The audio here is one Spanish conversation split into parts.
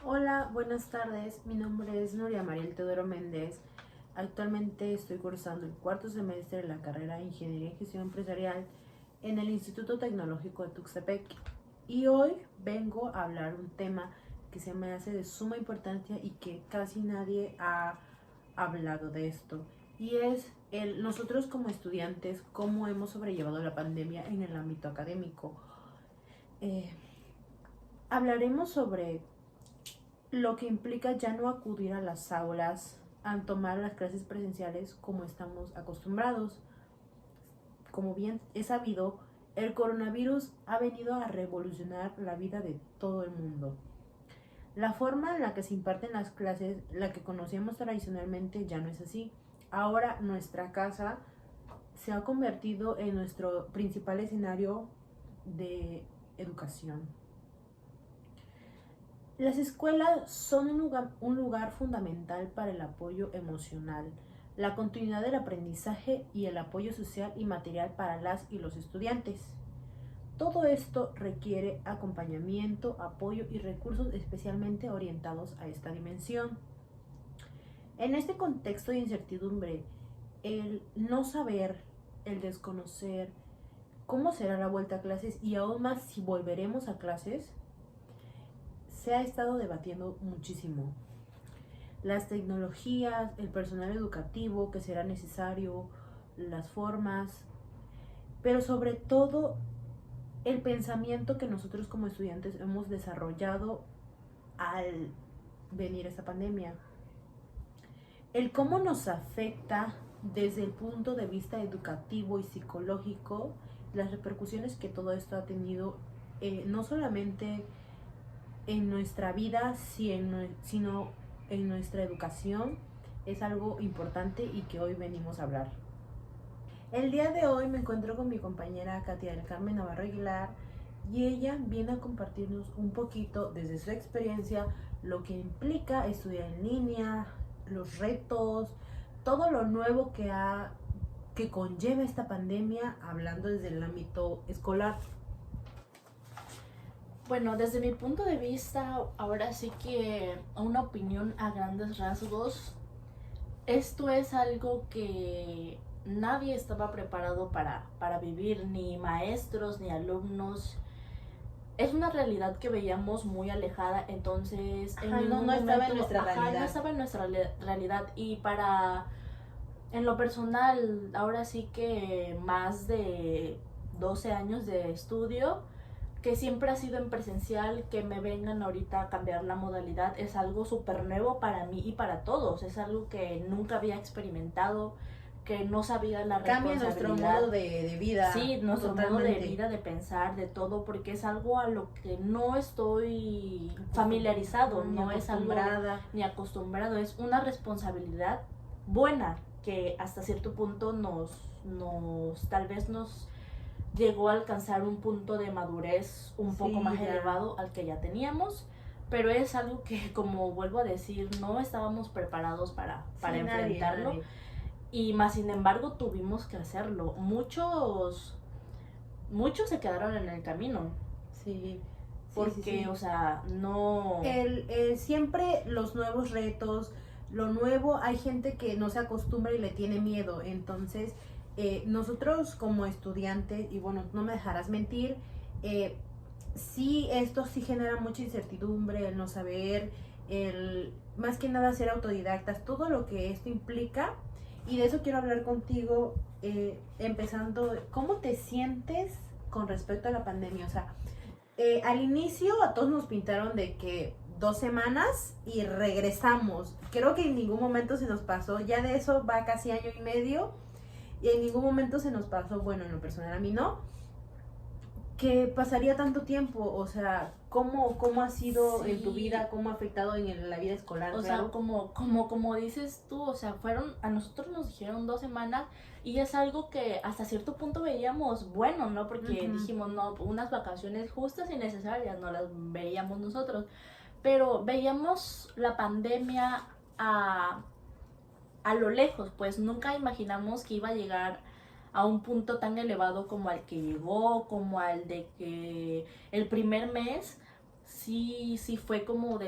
Hola, buenas tardes. Mi nombre es Nuria Mariel Teodoro Méndez. Actualmente estoy cursando el cuarto semestre de la carrera de Ingeniería y Gestión Empresarial en el Instituto Tecnológico de Tuxtepec. Y hoy vengo a hablar un tema que se me hace de suma importancia y que casi nadie ha hablado de esto. Y es nosotros como estudiantes, cómo hemos sobrellevado la pandemia en el ámbito académico. Eh, Hablaremos sobre lo que implica ya no acudir a las aulas a tomar las clases presenciales como estamos acostumbrados. Como bien es sabido, el coronavirus ha venido a revolucionar la vida de todo el mundo. La forma en la que se imparten las clases, la que conocíamos tradicionalmente, ya no es así. Ahora nuestra casa se ha convertido en nuestro principal escenario de educación. Las escuelas son un lugar fundamental para el apoyo emocional, la continuidad del aprendizaje y el apoyo social y material para las y los estudiantes. Todo esto requiere acompañamiento, apoyo y recursos especialmente orientados a esta dimensión. En este contexto de incertidumbre, el no saber, el desconocer cómo será la vuelta a clases y aún más si volveremos a clases, se ha estado debatiendo muchísimo. Las tecnologías, el personal educativo que será necesario, las formas, pero sobre todo el pensamiento que nosotros como estudiantes hemos desarrollado al venir esta pandemia. El cómo nos afecta desde el punto de vista educativo y psicológico, las repercusiones que todo esto ha tenido, no solamente en nuestra vida, sino en nuestra educación, es algo importante y que hoy venimos a hablar. El día de hoy me encuentro con mi compañera Katia del Carmen Navarro Aguilar y ella viene a compartirnos un poquito desde su experiencia lo que implica estudiar en línea, los retos, todo lo nuevo que conlleva esta pandemia, hablando desde el ámbito escolar. Bueno, desde mi punto de vista, ahora sí que una opinión a grandes rasgos, esto es algo que nadie estaba preparado para vivir, ni maestros, ni alumnos. Es una realidad que veíamos muy alejada, entonces Ajá, no estaba en nuestra realidad. No estaba en nuestra realidad. Y en lo personal, ahora sí que más de 12 años de estudio, que siempre ha sido en presencial, que me vengan ahorita a cambiar la modalidad, es algo súper nuevo para mí y para todos. Es algo que nunca había experimentado, que no sabía la Cambia responsabilidad. nuestro modo de vida. Sí, nuestro totalmente. modo de vida, de pensar, de todo, porque es algo a lo que no estoy familiarizado, ni no es algo ni acostumbrado, es una responsabilidad buena que hasta cierto punto tal vez nos llegó a alcanzar un punto de madurez un poco más elevado al que ya teníamos, pero es algo que, como vuelvo a decir, no estábamos preparados para enfrentarlo. Nadie. Y más sin embargo tuvimos que hacerlo. Muchos se quedaron en el camino. Sí. Porque, sí. O sea, no... Siempre los nuevos retos, lo nuevo, hay gente que no se acostumbra y le tiene miedo. Entonces, nosotros como estudiantes, y bueno, no me dejarás mentir, sí, esto sí genera mucha incertidumbre, el no saber, más que nada ser autodidactas, todo lo que esto implica. Y de eso quiero hablar contigo, empezando, ¿cómo te sientes con respecto a la pandemia? O sea, al inicio a todos nos pintaron de que 2 semanas y regresamos. Creo que en ningún momento se nos pasó, ya de eso va casi año y medio, y en ningún momento se nos pasó, bueno, en lo personal a mí no, que pasaría tanto tiempo. O sea, ¿cómo ha sido en tu vida? ¿Cómo ha afectado en la vida escolar? O sea, como dices tú, o sea, a nosotros nos dijeron 2 semanas y es algo que hasta cierto punto veíamos bueno, ¿no? Porque dijimos, no, unas vacaciones justas y necesarias, no las veíamos nosotros. Pero veíamos la pandemia a lo lejos, pues nunca imaginamos que iba a llegar a un punto tan elevado como al que llegó, como al de que el primer mes sí fue como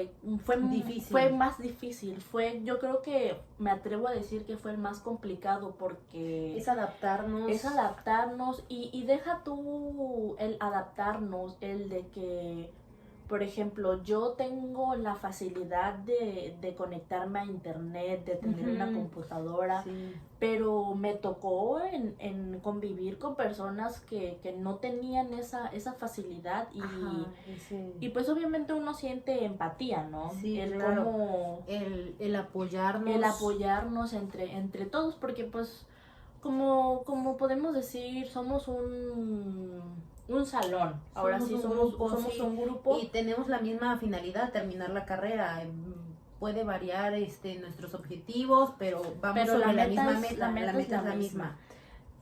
fue Difícil. Fue más difícil, yo creo que me atrevo a decir que fue el más complicado porque Es adaptarnos. y deja tú el adaptarnos, el de que, por ejemplo, yo tengo la facilidad de conectarme a internet, de tener una computadora, sí. pero me tocó en convivir con personas que no tenían esa facilidad y pues obviamente uno siente empatía, ¿no? Sí, el claro. cómo El apoyarnos. el apoyarnos entre todos, porque pues como podemos decir, somos un salón. Ahora sí somos un grupo. Y tenemos la misma finalidad, terminar la carrera. Puede variar nuestros objetivos, pero vamos sobre la misma meta. La meta es la misma.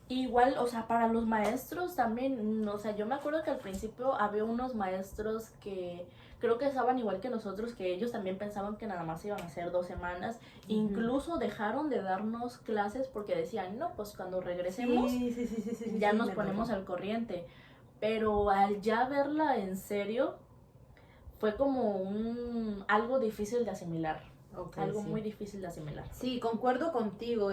Igual, o sea, para los maestros también, o sea, yo me acuerdo que al principio había unos maestros que creo que estaban igual que nosotros, que ellos también pensaban que nada más iban a ser 2 semanas. Incluso dejaron de darnos clases porque decían, no, pues cuando regresemos ya nos ponemos al corriente. Pero al ya verla en serio, fue como algo difícil de asimilar. Muy difícil de asimilar. Sí, concuerdo contigo.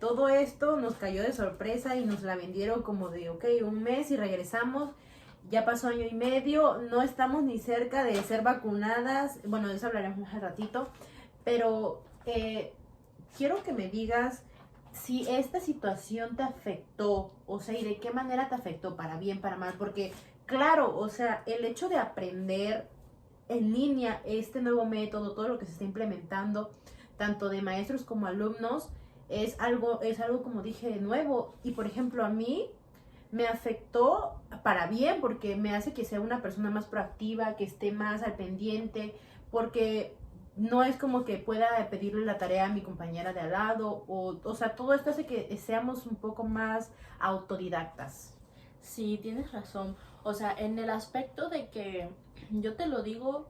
Todo esto nos cayó de sorpresa y nos la vendieron como de, ok, 1 mes y regresamos. Ya pasó 1 año y medio, no estamos ni cerca de ser vacunadas. Bueno, de eso hablaremos más al ratito. Pero quiero que me digas si esta situación te afectó, o sea, y de qué manera te afectó, para bien, para mal. Porque, claro, o sea, el hecho de aprender en línea este nuevo método, todo lo que se está implementando, tanto de maestros como alumnos, es algo como dije, nuevo. Y por ejemplo, a mí me afectó para bien, porque me hace que sea una persona más proactiva, que esté más al pendiente, porque no es como que pueda pedirle la tarea a mi compañera de al lado, o sea, todo esto hace que seamos un poco más autodidactas. Sí, tienes razón. O sea, en el aspecto de que, yo te lo digo,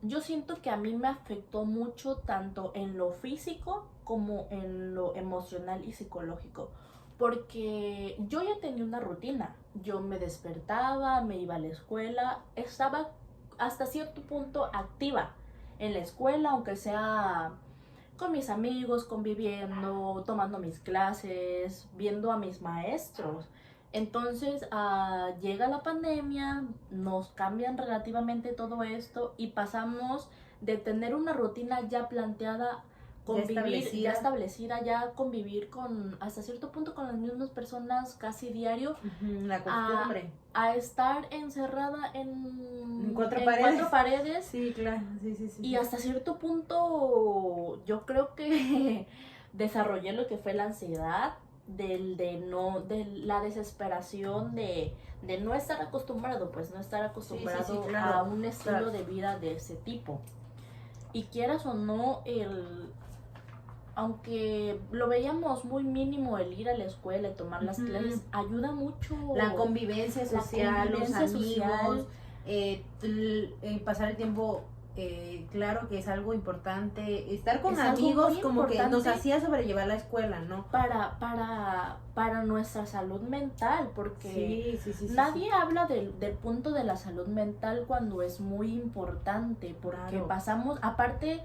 yo siento que a mí me afectó mucho tanto en lo físico como en lo emocional y psicológico. Porque yo ya tenía una rutina. Yo me despertaba, me iba a la escuela, estaba hasta cierto punto activa en la escuela, aunque sea con mis amigos, conviviendo, tomando mis clases, viendo a mis maestros. Entonces llega la pandemia, nos cambian relativamente todo esto y pasamos de tener una rutina ya planteada, ya establecida, ya convivir hasta cierto punto con las mismas personas casi diario, la costumbre, a estar encerrada en 4 paredes. Sí, claro, sí. Y hasta cierto punto yo creo que desarrollé lo que fue la ansiedad, de la desesperación de no estar acostumbrado, claro, a un estilo de vida de ese tipo. Y quieras o no, aunque lo veíamos muy mínimo, el ir a la escuela y tomar las clases, ayuda mucho. La convivencia social, los amigos, pasar el tiempo, claro que es algo importante. Estar con amigos como que nos hacía sobrellevar la escuela, ¿no? Para nuestra salud mental, porque nadie habla del punto de la salud mental cuando es muy importante, porque pasamos, aparte,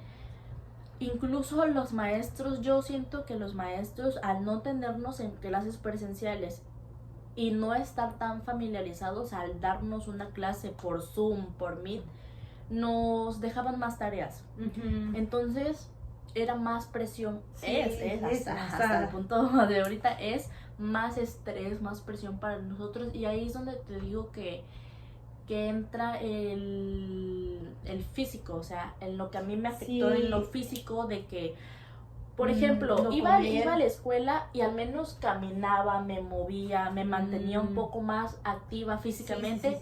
incluso los maestros, yo siento que los maestros, al no tenernos en clases presenciales y no estar tan familiarizados, al darnos una clase por Zoom, por Meet, nos dejaban más tareas. Entonces era más presión, hasta el punto de ahorita es más estrés, más presión para nosotros, y ahí es donde te digo que entra el físico, o sea, en lo que a mí me afectó en lo físico, de que, por ejemplo, iba a la escuela y al menos caminaba, me movía, me mantenía un poco más activa físicamente,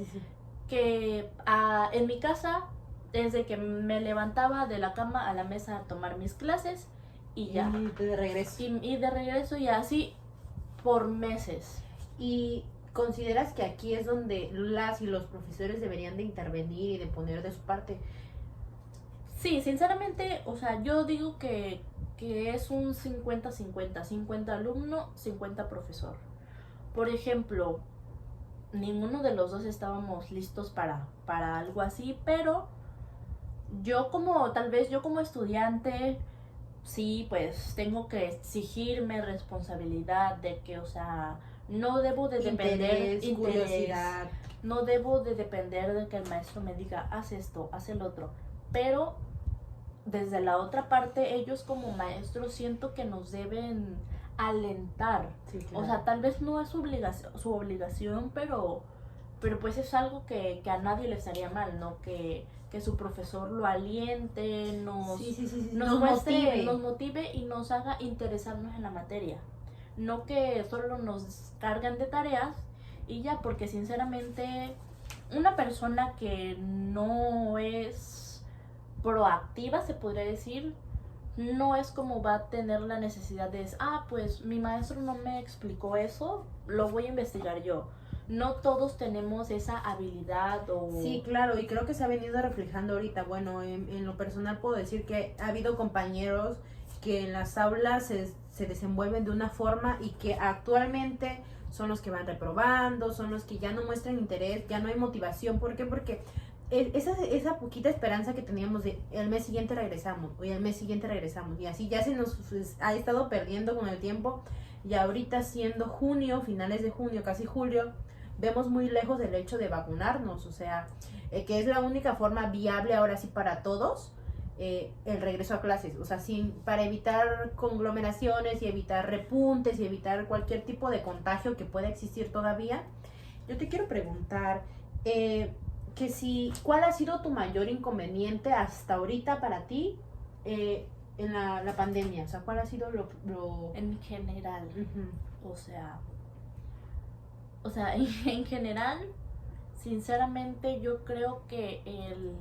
que en mi casa, desde que me levantaba de la cama a la mesa a tomar mis clases y ya. Y de regreso. Y de regreso, y así por meses. Y ¿consideras que aquí es donde las y los profesores deberían de intervenir y de poner de su parte? Sí, sinceramente, o sea, yo digo que es un 50-50, 50 alumno, 50 profesor. Por ejemplo, ninguno de los dos estábamos listos para algo así, pero yo como estudiante, sí, pues tengo que exigirme responsabilidad de que, o sea, no debo de depender, curiosidad. no debo de depender de que el maestro me diga, haz esto, haz el otro, pero desde la otra parte, ellos como maestros siento que nos deben alentar. Sí, claro. O sea, tal vez no es su obligación, pero pues es algo que a nadie le estaría mal, ¿no? Que su profesor lo aliente, nos muestre, nos motive y nos haga interesarnos en la materia. No que solo nos cargan de tareas y ya, porque sinceramente una persona que no es proactiva, se podría decir, no es como va a tener la necesidad de, pues mi maestro no me explicó eso, lo voy a investigar yo. No todos tenemos esa habilidad o... Sí, claro, y creo que se ha venido reflejando ahorita. Bueno, en lo personal puedo decir que ha habido compañeros que en las aulas se desenvuelven de una forma y que actualmente son los que van reprobando, son los que ya no muestran interés, ya no hay motivación. ¿Por qué? Porque esa poquita esperanza que teníamos de el mes siguiente regresamos, y el mes siguiente regresamos, y así ya se nos ha estado perdiendo con el tiempo, y ahorita siendo junio, finales de junio, casi julio, vemos muy lejos el hecho de vacunarnos, o sea, que es la única forma viable ahora sí para todos, el regreso a clases, o sea, para evitar conglomeraciones y evitar repuntes y evitar cualquier tipo de contagio que pueda existir todavía. Yo te quiero preguntar, ¿cuál ha sido tu mayor inconveniente hasta ahorita para ti en la pandemia? O sea, ¿cuál ha sido lo... En general, Uh-huh. o sea, en general, sinceramente yo creo que el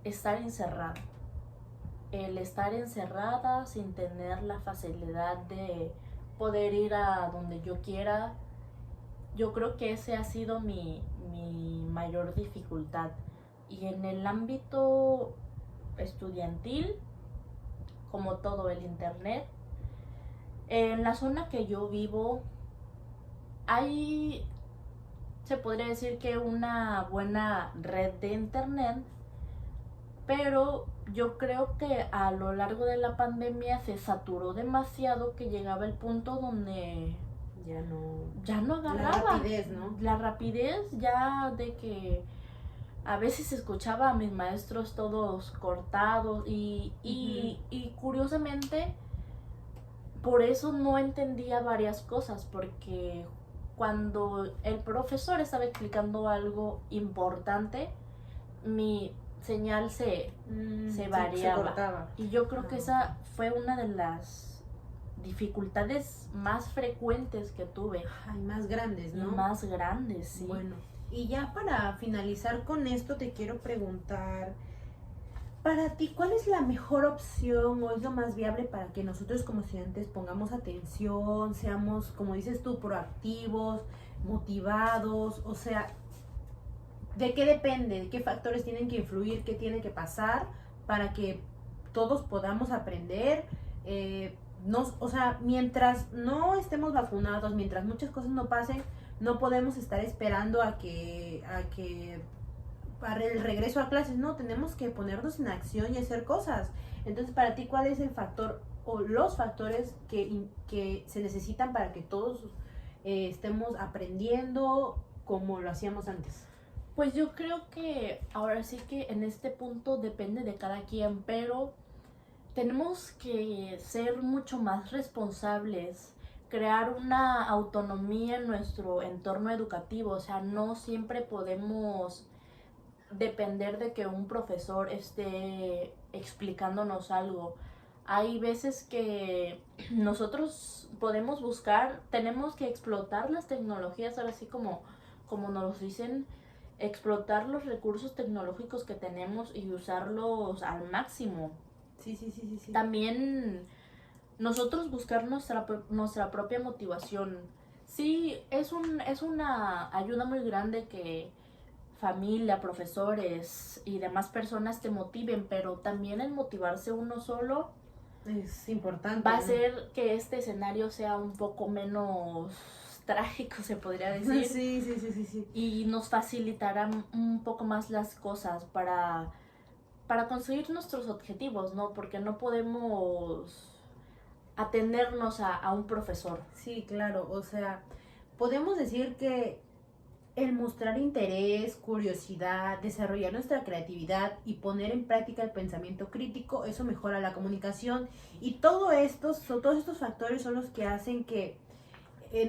estar encerrada sin tener la facilidad de poder ir a donde yo quiera, yo creo que ese ha sido mi mayor dificultad. Y en el ámbito estudiantil, como todo, el internet, en la zona que yo vivo hay, se podría decir que una buena red de internet, pero yo creo que a lo largo de la pandemia se saturó demasiado que llegaba el punto donde ya no agarraba. La rapidez, ¿no? La rapidez ya de que a veces escuchaba a mis maestros todos cortados y curiosamente por eso no entendía varias cosas, porque cuando el profesor estaba explicando algo importante, mi señal se variaba. Se cortaba. Y yo creo que esa fue una de las dificultades más frecuentes que tuve. Ay, más grandes, ¿no? Más grandes, sí. Bueno, y ya para finalizar con esto te quiero preguntar, para ti, ¿cuál es la mejor opción o es lo más viable para que nosotros como estudiantes pongamos atención, seamos, como dices tú, proactivos, motivados? O sea, ¿de qué depende? ¿De qué factores tienen que influir? ¿Qué tiene que pasar para que todos podamos aprender? O sea, mientras no estemos vacunados, mientras muchas cosas no pasen, no podemos estar esperando a que para el regreso a clases, no, tenemos que ponernos en acción y hacer cosas. Entonces, para ti, ¿cuál es el factor o los factores que se necesitan para que todos estemos aprendiendo como lo hacíamos antes? Pues yo creo que ahora sí que en este punto depende de cada quien, pero tenemos que ser mucho más responsables, crear una autonomía en nuestro entorno educativo, o sea, no siempre podemos depender de que un profesor esté explicándonos algo. Hay veces que nosotros podemos buscar, tenemos que explotar las tecnologías, ahora sí como nos dicen, explotar los recursos tecnológicos que tenemos y usarlos al máximo. Sí. También nosotros buscar nuestra propia motivación. Sí, es una ayuda muy grande que familia, profesores y demás personas te motiven, pero también el motivarse uno solo es importante. Va a hacer que este escenario sea un poco menos trágico, se podría decir. Sí. Y nos facilitará un poco más las cosas para conseguir nuestros objetivos, ¿no? Porque no podemos atenernos a un profesor. Sí, claro, o sea, podemos decir que el mostrar interés, curiosidad, desarrollar nuestra creatividad y poner en práctica el pensamiento crítico, eso mejora la comunicación y todos estos factores son los que hacen que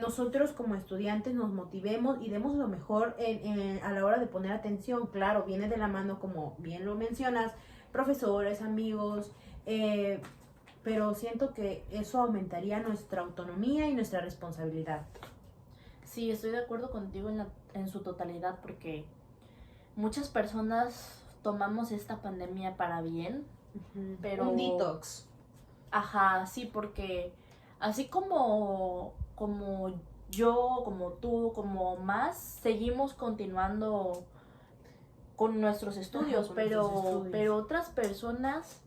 nosotros como estudiantes nos motivemos y demos lo mejor a la hora de poner atención. Claro, viene de la mano, como bien lo mencionas, profesores, amigos, pero siento que eso aumentaría nuestra autonomía y nuestra responsabilidad. Sí, estoy de acuerdo contigo en su totalidad porque muchas personas tomamos esta pandemia para bien, pero... Un detox. Ajá, sí, porque así como yo, como tú, como más, seguimos continuando con nuestros estudios, Ajá, con pero, nuestros estudios. pero otras personas,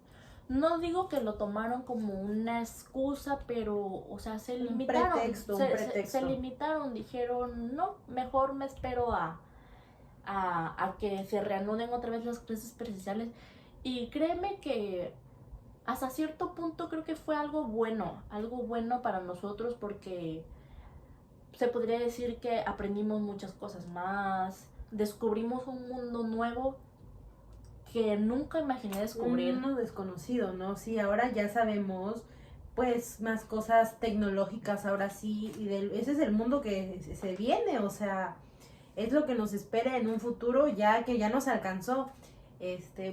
no digo que lo tomaron como una excusa, pero, o sea, se Un limitaron. pretexto, un Se pretexto. limitaron, dijeron, no, mejor me espero a que se reanuden otra vez las clases presenciales. Y créeme que hasta cierto punto creo que fue algo bueno para nosotros porque se podría decir que aprendimos muchas cosas más, descubrimos un mundo nuevo que nunca imaginé descubrir. Un mundo desconocido, ¿no? Sí, ahora ya sabemos pues más cosas tecnológicas ahora sí y ese es el mundo que se viene, o sea, es lo que nos espera en un futuro ya que ya nos alcanzó.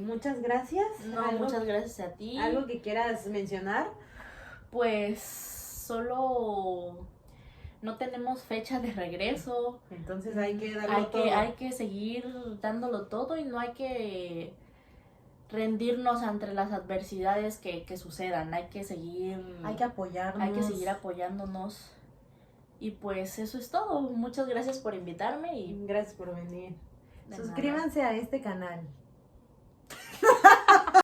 Muchas gracias. No, muchas gracias a ti. ¿Algo que quieras mencionar? Pues solo no tenemos fecha de regreso. Entonces hay que darlo todo. Hay que seguir dándolo todo y no hay que rendirnos ante las adversidades que sucedan. Hay que seguir apoyándonos. Y pues eso es todo. Muchas gracias por invitarme y gracias por venir. de Suscríbanse a este canal.